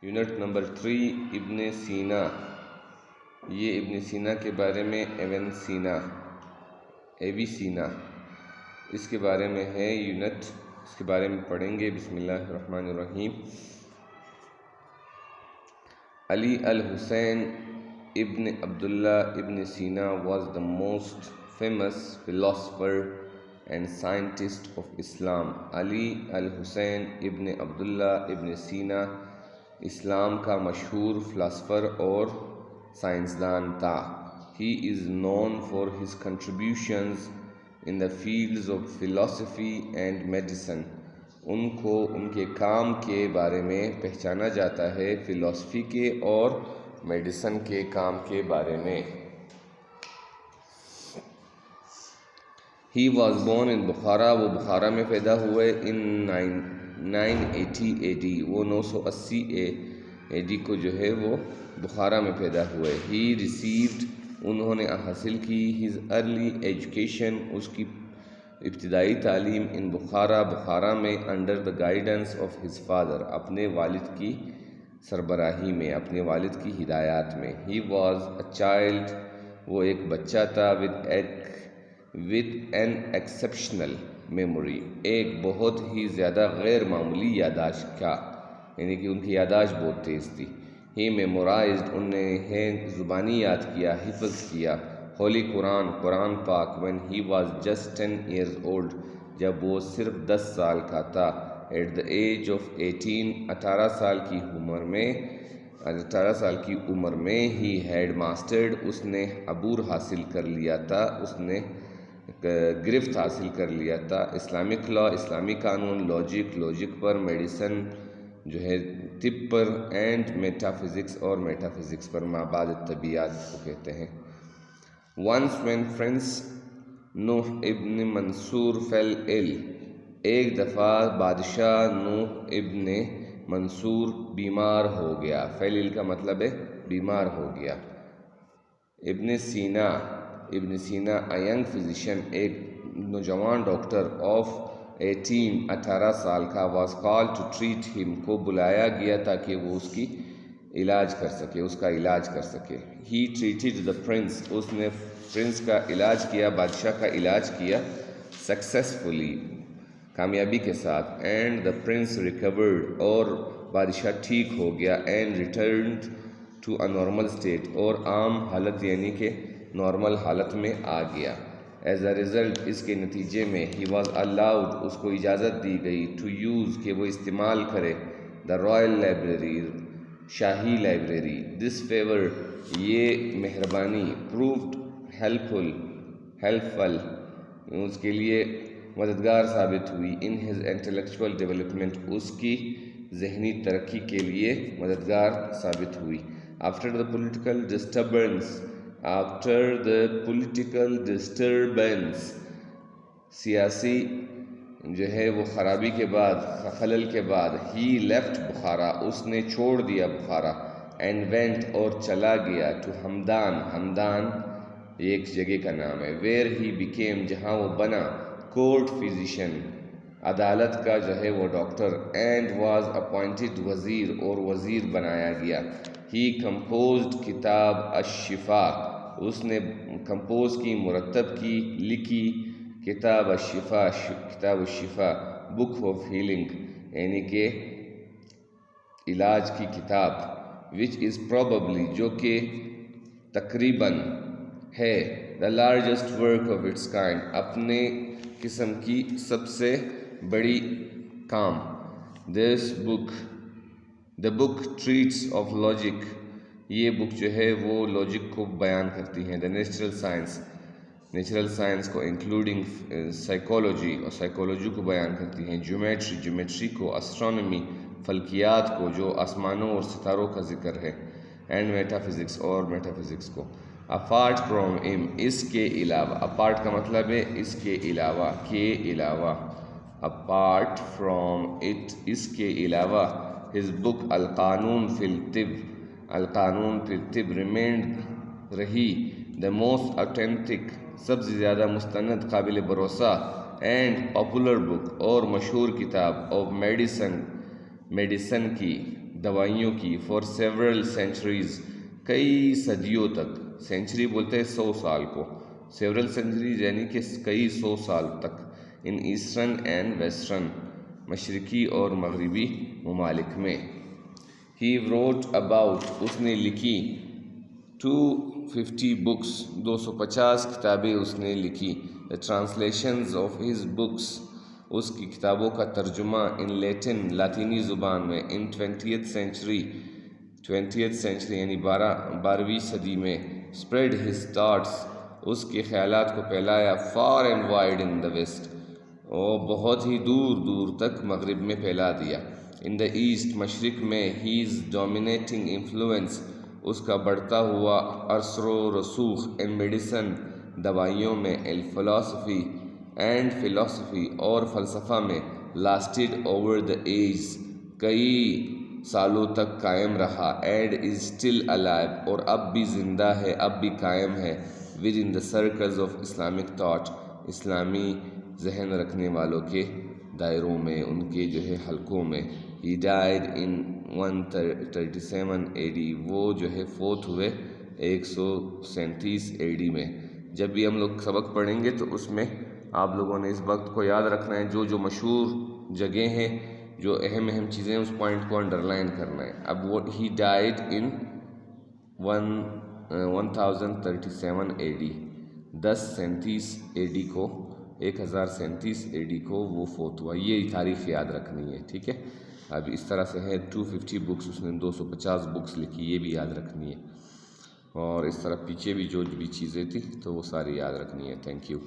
Unit number 3 ابن سینا. یہ ابن سینا کے بارے میں ایوی سینا اس کے بارے میں ہے یونٹ، اس کے بارے میں پڑھیں گے. بسم اللہ الرحمن الرحیم. علی الحسین ابن عبداللہ ابن سینا was the most famous philosopher and scientist of Islam. علی الحسین ابن عبداللہ ابن سینا اسلام کا مشہور فلاسفر اور سائنسدان تھا. He is known for his contributions in the fields of philosophy and medicine. ان کو ان کے کام کے بارے میں پہچانا جاتا ہے فلسفی کے اور میڈیسن کے کام کے بارے میں. He was born in Bukhara. وہ بخارا میں پیدا ہوئے in 980 AD. وہ 980 AD کو جو ہے وہ بخارا میں پیدا ہوئے. He received انہوں نے حاصل کی his early education اس کی ابتدائی تعلیم in بخارا میں under the guidance of his father اپنے والد کی سربراہی میں، اپنے والد کی ہدایات میں. He was a child وہ ایک بچہ تھا with an exceptional memory ایک بہت ہی زیادہ غیر معمولی یادداشت کا، یعنی کہ ان کی یادداشت بہت تیز تھی. He memorized انہیں زبانی یاد کیا، حفظ کیا ہولی قرآن پاک when he was just 10 years old جب وہ صرف 10 سال کا تھا. At the age of 18 18 سال کی عمر میں he had mastered اس نے عبور حاصل کر لیا تھا، اس نے گرفت حاصل کر لیا تھا اسلامک لا اسلامی قانون، لاجک پر، میڈیسن جو ہے طب پر، اینڈ میٹافزکس اور میٹافزکس پر، مابعد الطبیعیات کو کہتے ہیں. Once when Prince نوح ابن منصور fell ill ایک دفعہ بادشاہ نوح ابن منصور بیمار ہو گیا. fell ill کا مطلب ہے بیمار ہو گیا. ابن سینا a young physician ایک نوجوان ڈاکٹر of 18 سال کا was called to treat him کو بلایا گیا تاکہ وہ اس کا علاج کر سکے. He treated the prince اس نے پرنس کا علاج کیا، بادشاہ کا علاج کیا successfully کامیابی کے ساتھ. and the prince recovered اور بادشاہ ٹھیک ہو گیا and returned to a normal state اور عام حالت یعنی کہ نارمل حالت میں آ گیا. as a result اس کے نتیجے میں he was allowed اس کو اجازت دی گئی to use کہ وہ استعمال کرے the royal library shahi library. this favor یہ مہربانی proved helpful اس کے لیے مددگار ثابت ہوئی in his intellectual development اس کی ذہنی ترقی کے لیے مددگار ثابت ہوئی. after the political disturbance سیاسی جو ہے وہ خرابی کے بعد، خلل کے بعد he left بخارا اس نے چھوڑ دیا بخارا and went اور چلا گیا to ہمدان ایک جگہ کا نام ہے where he became جہاں وہ بنا court physician عدالت کا جو ہے وہ ڈاکٹر and was appointed وزیر اور وزیر بنایا گیا. he composed کتاب الشفا اس نے کمپوز کی، مرتب کی، لکھی کتاب الشفا book of healing یعنی کہ علاج کی کتاب which is probably جو کہ تقریباً ہے the largest work of its kind اپنے قسم کی سب سے بڑی کام. the book treats of logic یہ بک جو ہے وہ لاجک کو بیان کرتی ہیں. the نیچرل سائنس کو انکلوڈنگ سائیکالوجی اور سائیکالوجی کو بیان کرتی ہیں. جیومیٹری کو، اسٹرانومی فلکیات کو جو آسمانوں اور ستاروں کا ذکر ہے، اینڈ میٹافزکس اور میٹافزکس کو. apart from him اس کے علاوہ، apart کا مطلب ہے اس کے علاوہ apart from it اس کے علاوہ his book القانون فی الطب remained رہی the most authentic سب سے زیادہ مستند، قابل بھروسہ and popular book اور مشہور کتاب of medicine کی دوائیوں کی فار سیورل سینچریز کئی صدیوں تک. سینچری بولتے ہیں 100 سال کو. سیورل سینچریز یعنی کہ کئی 100 سال تک. ان ایسٹرن اینڈ ویسٹرن مشرقی اور مغربی ممالک میں. ہی wrote about اس نے لکھی 250 books 250 کتابیں اس نے لکھی. The translations of his books اس کی کتابوں کا ترجمہ in Latin لاطینی زبان میں in 20th century یعنی 12ویں صدی میں. spread his thoughts اس کے خیالات کو پھیلایا far and wide in the west اور بہت ہی دور دور تک مغرب میں پھیلا دیا. in the east مشرق میں his dominating influence اس کا بڑھتا ہوا اثر و رسوخ in medicine دوائیوں میں philosophy اور فلسفہ میں lasted over the ages کئی سالوں تک قائم رہا. and is still alive اور اب بھی زندہ ہے، اب بھی قائم ہے. within the circles of Islamic thought اسلامی ذہن رکھنے والوں کے دائروں میں، ان کے جو ہے حلقوں میں. he died in 137 AD وہ جو ہے فوت ہوئے 137 AD میں. جب بھی ہم لوگ سبق پڑھیں گے تو اس میں آپ لوگوں نے اس وقت کو یاد رکھنا ہے، جو مشہور جگہ ہیں، جو اہم چیزیں اس پوائنٹ کو انڈرلائن کرنا ہے. اب وہ ہی ڈائیڈ ان 1037 AD 1037 AD کو 1037 AD کو وہ فوت ہوا. یہ تاریخ یاد رکھنی ہے، ٹھیک ہے. اب اس طرح سے ہے 250 بکس اس نے 250 بکس لکھی، یہ بھی یاد رکھنی ہے. اور اس طرح پیچھے بھی جو بھی چیزیں تھیں تو وہ ساری یاد رکھنی ہے. Thank you.